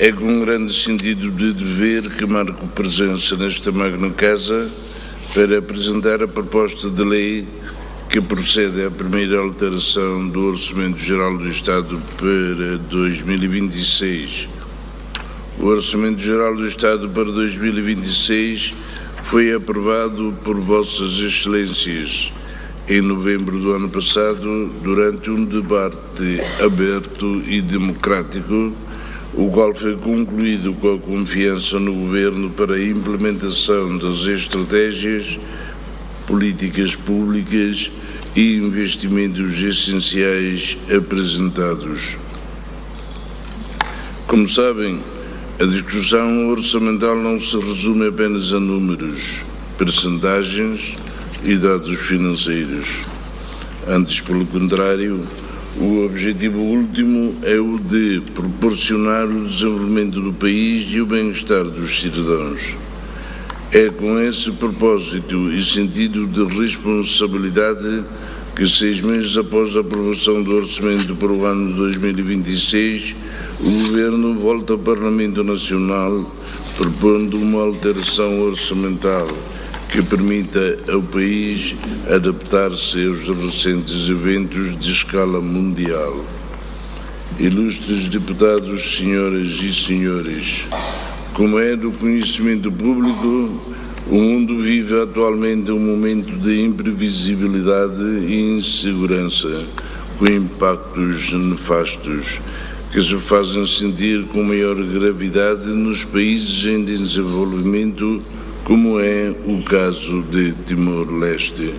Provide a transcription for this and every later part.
É com grande sentido de dever que marco presença nesta magna casa para apresentar a proposta de lei que procede à primeira alteração do Orçamento Geral do Estado para 2026. O Orçamento Geral do Estado para 2026 foi aprovado por Vossas Excelências em novembro do ano passado, durante um debate aberto e democrático, o qual foi concluído com a confiança no Governo para a implementação das estratégias, políticas públicas e investimentos essenciais apresentados. Como sabem, a discussão orçamental não se resume apenas a números, percentagens e dados financeiros. Antes, pelo contrário, o objetivo último é o de proporcionar o desenvolvimento do país e o bem-estar dos cidadãos. É com esse propósito e sentido de responsabilidade que 6 meses após a aprovação do orçamento para o ano 2026, o Governo volta ao Parlamento Nacional propondo uma alteração orçamental que permita ao país adaptar-se aos recentes eventos de escala mundial. Ilustres deputados, senhoras e senhores, como é do conhecimento público, o mundo vive atualmente um momento de imprevisibilidade e insegurança, com impactos nefastos que se fazem sentir com maior gravidade nos países em desenvolvimento, como é o caso de Timor-Leste.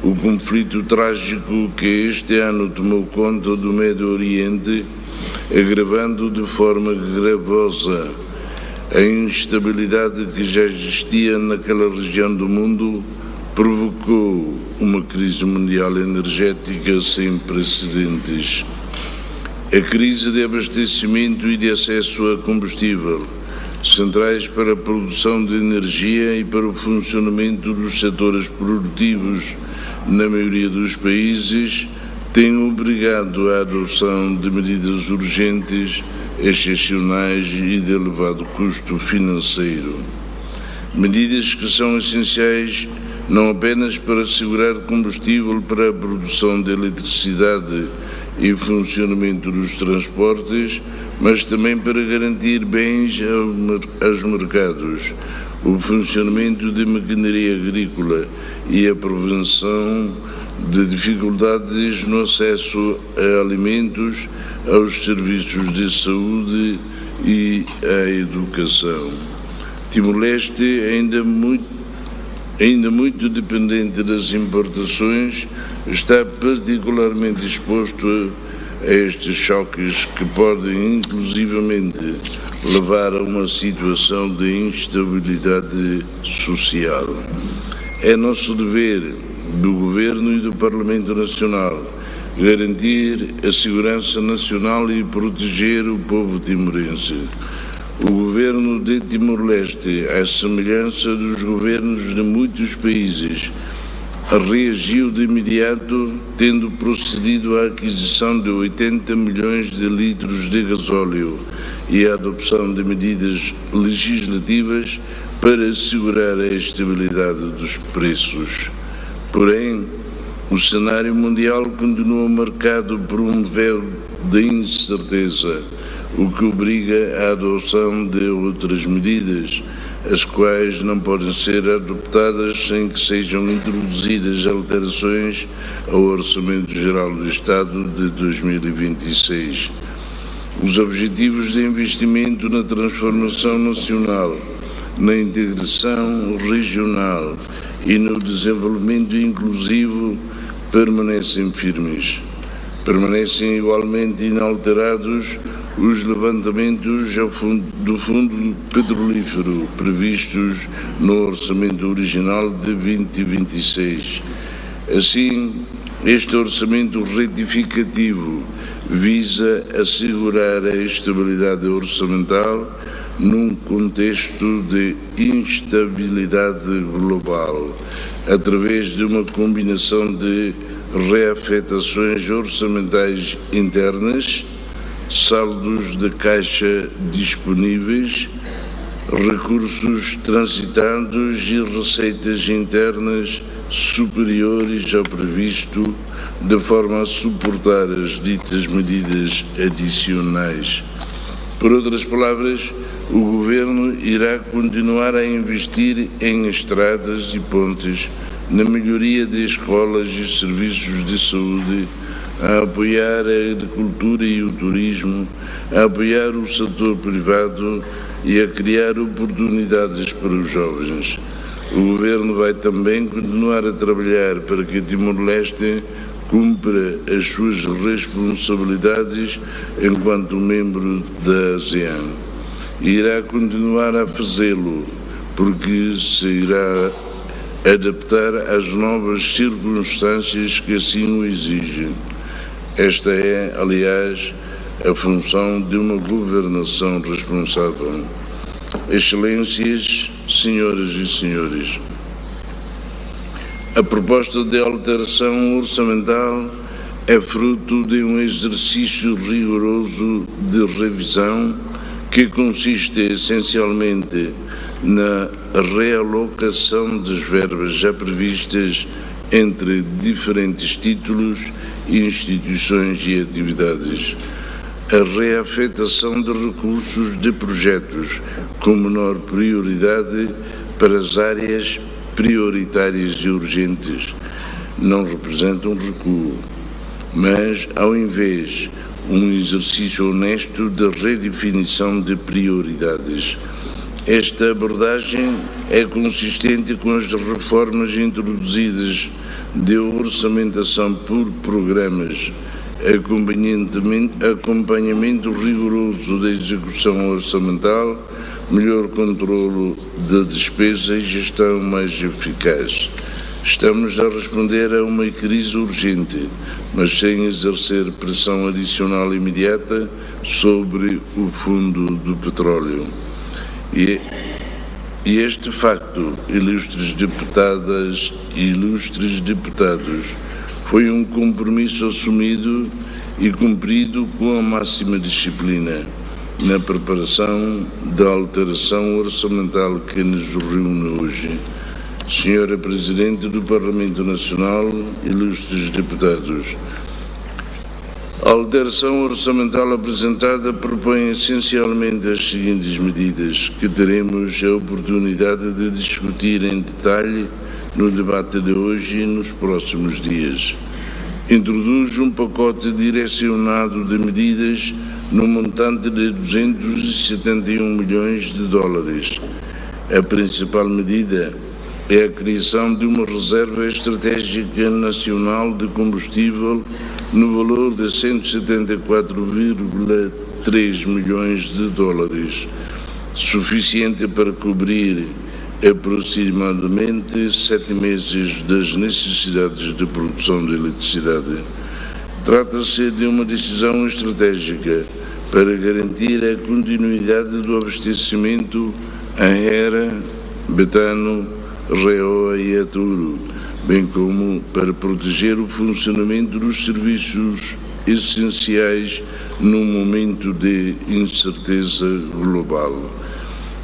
O conflito trágico que este ano tomou conta do Médio Oriente, agravando de forma gravosa a instabilidade que já existia naquela região do mundo, provocou uma crise mundial energética sem precedentes. A crise de abastecimento e de acesso a combustível, centrais para a produção de energia e para o funcionamento dos setores produtivos na maioria dos países, tem obrigado à adoção de medidas urgentes, excepcionais e de elevado custo financeiro. Medidas que são essenciais não apenas para assegurar combustível para a produção de eletricidade e o funcionamento dos transportes, mas também para garantir bens aos mercados, o funcionamento de maquinaria agrícola e a prevenção de dificuldades no acesso a alimentos, aos serviços de saúde e à educação. Timor-Leste, ainda muito dependente das importações, está particularmente exposto a estes choques que podem, inclusivamente, levar a uma situação de instabilidade social. É nosso dever, do Governo e do Parlamento Nacional, garantir a segurança nacional e proteger o povo timorense. O Governo de Timor-Leste, à semelhança dos governos de muitos países, reagiu de imediato, tendo procedido à aquisição de 80 milhões de litros de gasóleo e à adopção de medidas legislativas para assegurar a estabilidade dos preços. Porém, o cenário mundial continua marcado por um véu de incerteza, o que obriga à adoção de outras medidas, as quais não podem ser adoptadas sem que sejam introduzidas alterações ao Orçamento Geral do Estado de 2026. Os objetivos de investimento na transformação nacional, na integração regional e no desenvolvimento inclusivo permanecem firmes. Permanecem igualmente inalterados os levantamentos do Fundo Petrolífero previstos no orçamento original de 2026. Assim, este orçamento retificativo visa assegurar a estabilidade orçamental num contexto de instabilidade global, através de uma combinação de reafetações orçamentais internas, saldos de caixa disponíveis, recursos transitados e receitas internas superiores ao previsto, de forma a suportar as ditas medidas adicionais. Por outras palavras, o Governo irá continuar a investir em estradas e pontes, na melhoria de escolas e serviços de saúde, a apoiar a agricultura e o turismo, a apoiar o setor privado e a criar oportunidades para os jovens. O Governo vai também continuar a trabalhar para que Timor-Leste cumpra as suas responsabilidades enquanto membro da ASEAN. E irá continuar a fazê-lo, porque se irá adaptar às novas circunstâncias que assim o exigem. Esta é, aliás, a função de uma governação responsável. Excelências, senhoras e senhores, a proposta de alteração orçamental é fruto de um exercício rigoroso de revisão que consiste essencialmente na realocação das verbas já previstas entre diferentes títulos, instituições e atividades, a reafetação de recursos de projetos com menor prioridade para as áreas prioritárias e urgentes. Não representa um recuo, mas, ao invés, um exercício honesto de redefinição de prioridades. Esta abordagem é consistente com as reformas introduzidas de orçamentação por programas, acompanhamento rigoroso da execução orçamental, melhor controlo da despesa e gestão mais eficaz. Estamos a responder a uma crise urgente, mas sem exercer pressão adicional imediata sobre o fundo do petróleo. E este facto, ilustres deputadas e ilustres deputados, foi um compromisso assumido e cumprido com a máxima disciplina na preparação da alteração orçamental que nos reúne hoje. Senhora Presidente do Parlamento Nacional, ilustres deputados, a alteração orçamental apresentada propõe essencialmente as seguintes medidas, que teremos a oportunidade de discutir em detalhe no debate de hoje e nos próximos dias. Introduz um pacote direcionado de medidas no montante de 271 milhões de dólares. A principal medida é a criação de uma reserva estratégica nacional de combustível no valor de 174,3 milhões de dólares, suficiente para cobrir aproximadamente 7 meses das necessidades de produção de eletricidade. Trata-se de uma decisão estratégica para garantir a continuidade do abastecimento a Hera, Betano, Reoa e Aturo, bem como para proteger o funcionamento dos serviços essenciais num momento de incerteza global.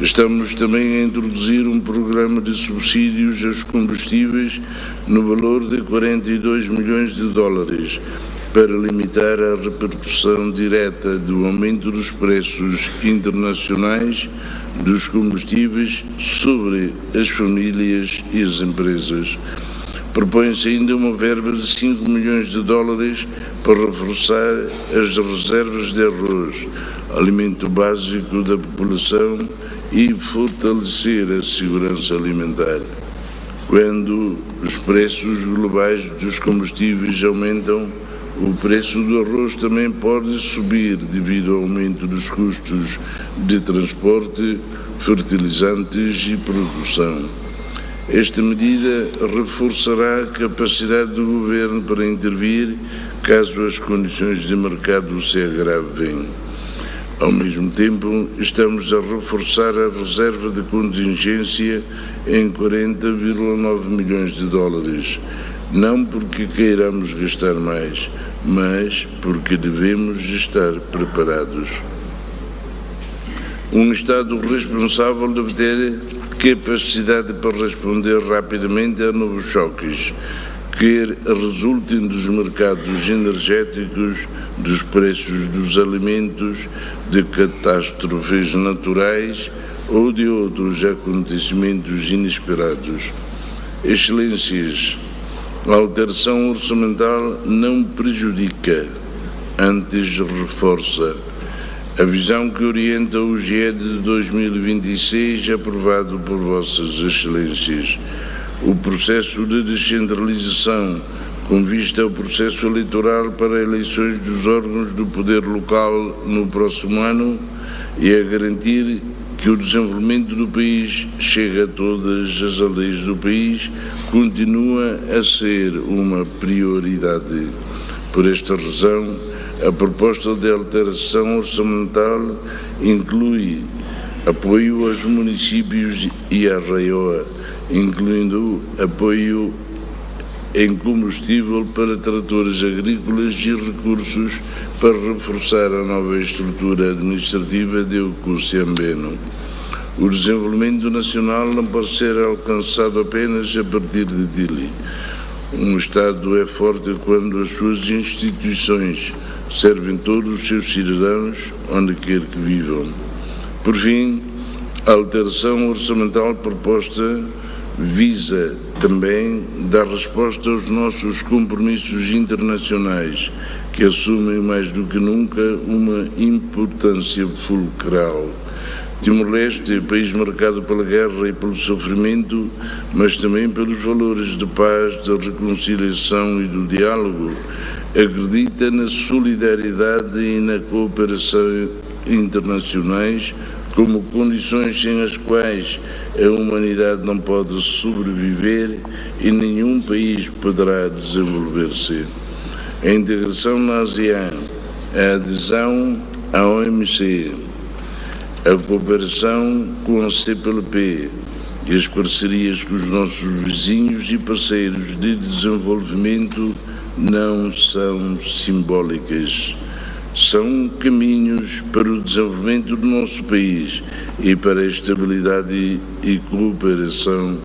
Estamos também a introduzir um programa de subsídios aos combustíveis no valor de 42 milhões de dólares para limitar a repercussão direta do aumento dos preços internacionais dos combustíveis sobre as famílias e as empresas. Propõe-se ainda uma verba de 5 milhões de dólares para reforçar as reservas de arroz, alimento básico da população, e fortalecer a segurança alimentar. Quando os preços globais dos combustíveis aumentam, o preço do arroz também pode subir devido ao aumento dos custos de transporte, fertilizantes e produção. Esta medida reforçará a capacidade do Governo para intervir caso as condições de mercado se agravem. Ao mesmo tempo, estamos a reforçar a reserva de contingência em 40,9 milhões de dólares, não porque queiramos gastar mais, mas porque devemos estar preparados. Um Estado responsável deve ter capacidade para responder rapidamente a novos choques, quer resultem dos mercados energéticos, dos preços dos alimentos, de catástrofes naturais ou de outros acontecimentos inesperados. Excelências, a alteração orçamental não prejudica, antes reforça a visão que orienta o GED de 2026, aprovado por Vossas Excelências. O processo de descentralização, com vista ao processo eleitoral para eleições dos órgãos do poder local no próximo ano, e a garantir que o desenvolvimento do país chegue a todas as aldeias do país, continua a ser uma prioridade. Por esta razão, a proposta de alteração orçamental inclui apoio aos municípios e à RAIOA, incluindo apoio em combustível para tratores agrícolas e recursos para reforçar a nova estrutura administrativa de Ocuciambeno. O desenvolvimento nacional não pode ser alcançado apenas a partir de Dili. Um Estado é forte quando as suas instituições servem todos os seus cidadãos, onde quer que vivam. Por fim, a alteração orçamental proposta visa também dar resposta aos nossos compromissos internacionais, que assumem mais do que nunca uma importância fulcral. Timor-Leste, país marcado pela guerra e pelo sofrimento, mas também pelos valores de paz, da reconciliação e do diálogo, acredita na solidariedade e na cooperação internacionais como condições sem as quais a humanidade não pode sobreviver e nenhum país poderá desenvolver-se. A integração na ASEAN, a adesão à OMC, a cooperação com a CPLP e as parcerias com os nossos vizinhos e parceiros de desenvolvimento não são simbólicas. São caminhos para o desenvolvimento do nosso país e para a estabilidade e cooperação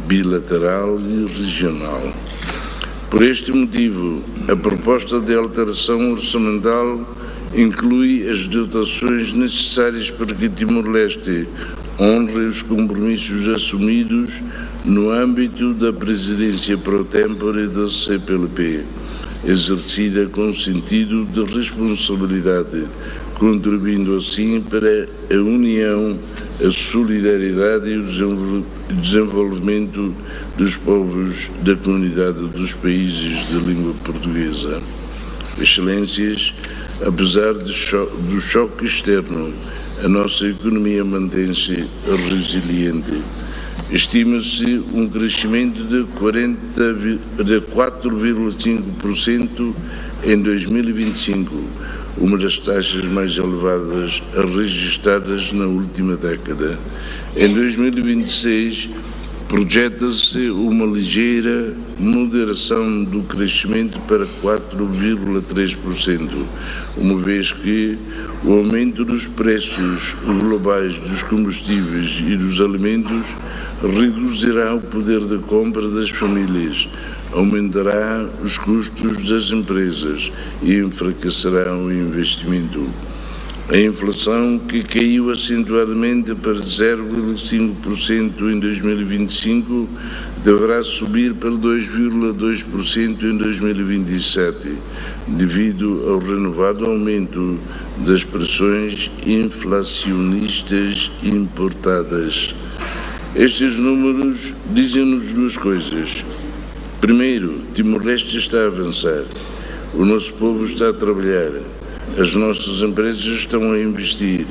bilateral e regional. Por este motivo, a proposta de alteração orçamental inclui as dotações necessárias para que Timor-Leste honre os compromissos assumidos no âmbito da presidência pro tempore da CPLP, exercida com sentido de responsabilidade, contribuindo assim para a união, a solidariedade e o desenvolvimento dos povos da comunidade dos países de língua portuguesa. Excelências, apesar do choque externo, a nossa economia mantém-se resiliente. Estima-se um crescimento de 4,5% em 2025, uma das taxas mais elevadas registradas na última década. Em 2026, projeta-se uma ligeira moderação do crescimento para 4,3%, uma vez que o aumento dos preços globais dos combustíveis e dos alimentos reduzirá o poder de compra das famílias, aumentará os custos das empresas e enfraquecerá o investimento. A inflação, que caiu acentuadamente para 0,5% em 2025, deverá subir para 2,2% em 2027, devido ao renovado aumento das pressões inflacionistas importadas. Estes números dizem-nos duas coisas. Primeiro, Timor-Leste está a avançar, o nosso povo está a trabalhar, as nossas empresas estão a investir,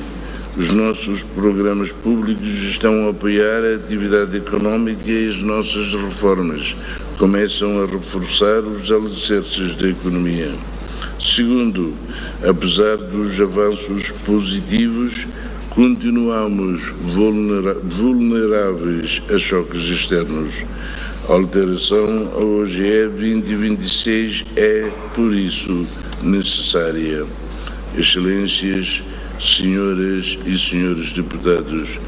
os nossos programas públicos estão a apoiar a atividade económica e as nossas reformas começam a reforçar os alicerces da economia. Segundo, apesar dos avanços positivos, continuamos vulneráveis a choques externos. A alteração ao OGE 2026 é, por isso, necessária. Excelências, senhoras e senhores deputados,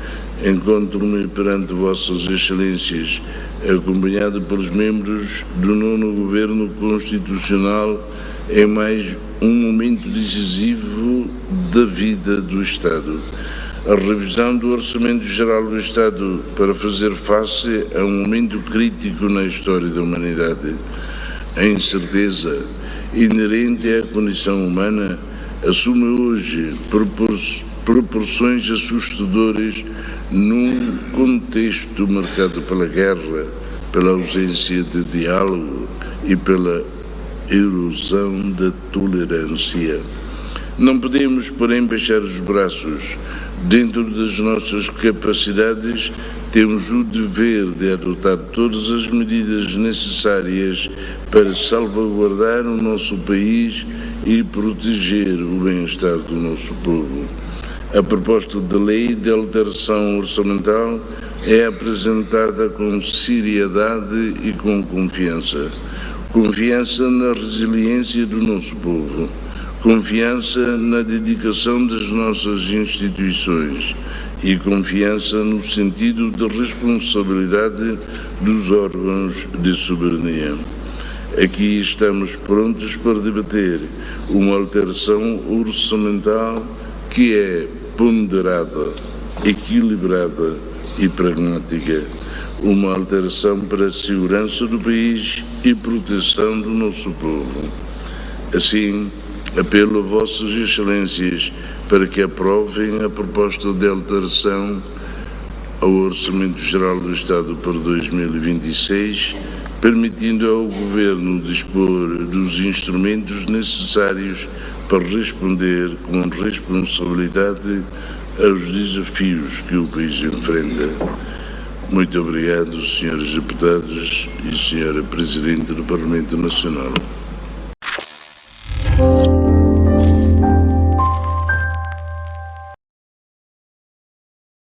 encontro-me perante vossas excelências, acompanhado pelos membros do 9º Governo Constitucional, em mais um momento decisivo da vida do Estado. A revisão do Orçamento Geral do Estado para fazer face a um momento crítico na história da humanidade. A incerteza inerente à condição humana assume hoje proporções assustadoras num contexto marcado pela guerra, pela ausência de diálogo e pela erosão da tolerância. Não podemos, porém, baixar os braços. Dentro das nossas capacidades, temos o dever de adotar todas as medidas necessárias para salvaguardar o nosso país e proteger o bem-estar do nosso povo. A proposta de lei de alteração orçamental é apresentada com seriedade e com confiança. Confiança na resiliência do nosso povo. Confiança na dedicação das nossas instituições e confiança no sentido de responsabilidade dos órgãos de soberania. Aqui estamos prontos para debater uma alteração orçamental que é ponderada, equilibrada e pragmática. Uma alteração para a segurança do país e proteção do nosso povo. Assim, apelo a vossas excelências para que aprovem a proposta de alteração ao Orçamento Geral do Estado para 2026, permitindo ao Governo dispor dos instrumentos necessários para responder com responsabilidade aos desafios que o país enfrenta. Muito obrigado, senhores deputados e senhora Presidente do Parlamento Nacional.